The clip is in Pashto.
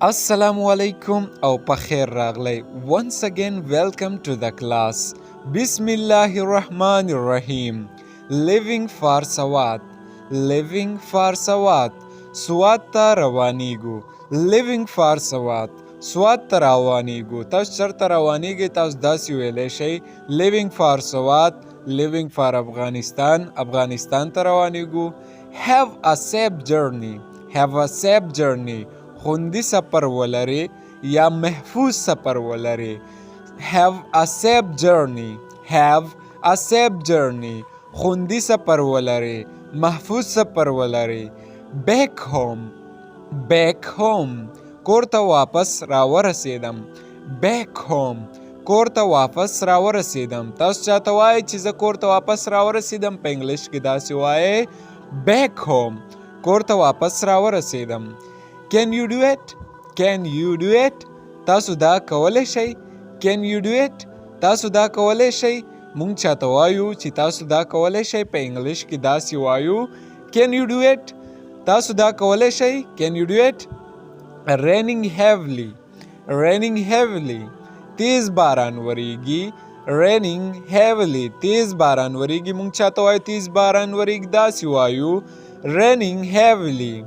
Assalamu alaikum او پخیر راغلی. Once again welcome to the class. Bismillahir Rahmanir Rahim. Living for Sawat. Living for Sawat. سوات ته روانیږو. Living for Sawat. سوات ته روانیږو. تاسو چرته روانیږئ؟ تاسو داسې ویلی شئ Living for Sawat. Living for افغانستان. افغانستان ته روانیږو. Have a safe journey. Have a safe journey. خوندي سفر ولري یا محفوظ سفر ولري. Have a safe journey. Have a safe journey. خوندي سفر ولري. محفوظ سفر ولري. Back home. Back home. کور ته واپس راورسېدم. Back home. کور ته واپس راورسېدم. تاسو چاته وایئ چې زه کور ته واپس راورسېدم؟ په انګلیش کې داسې وایئ Back home. کور ته واپس راورسېدم. Can you do it? Can you do it? تاسو دا کولی شئ؟ Can you do it? تاسو دا کولی شئ؟ مونږ چاته وایو چې تاسو دا کولی شئ. په انګلیش کې داسې وایو Can you do it? تاسو دا کولی شئ؟ Can you do it? Raining heavily. Raining heavily. تیز باران وریږي. Raining heavily. تیز باران وریږي. مونږ چاته وایو تیز باران وریږي؟ داسې وایو Raining heavily.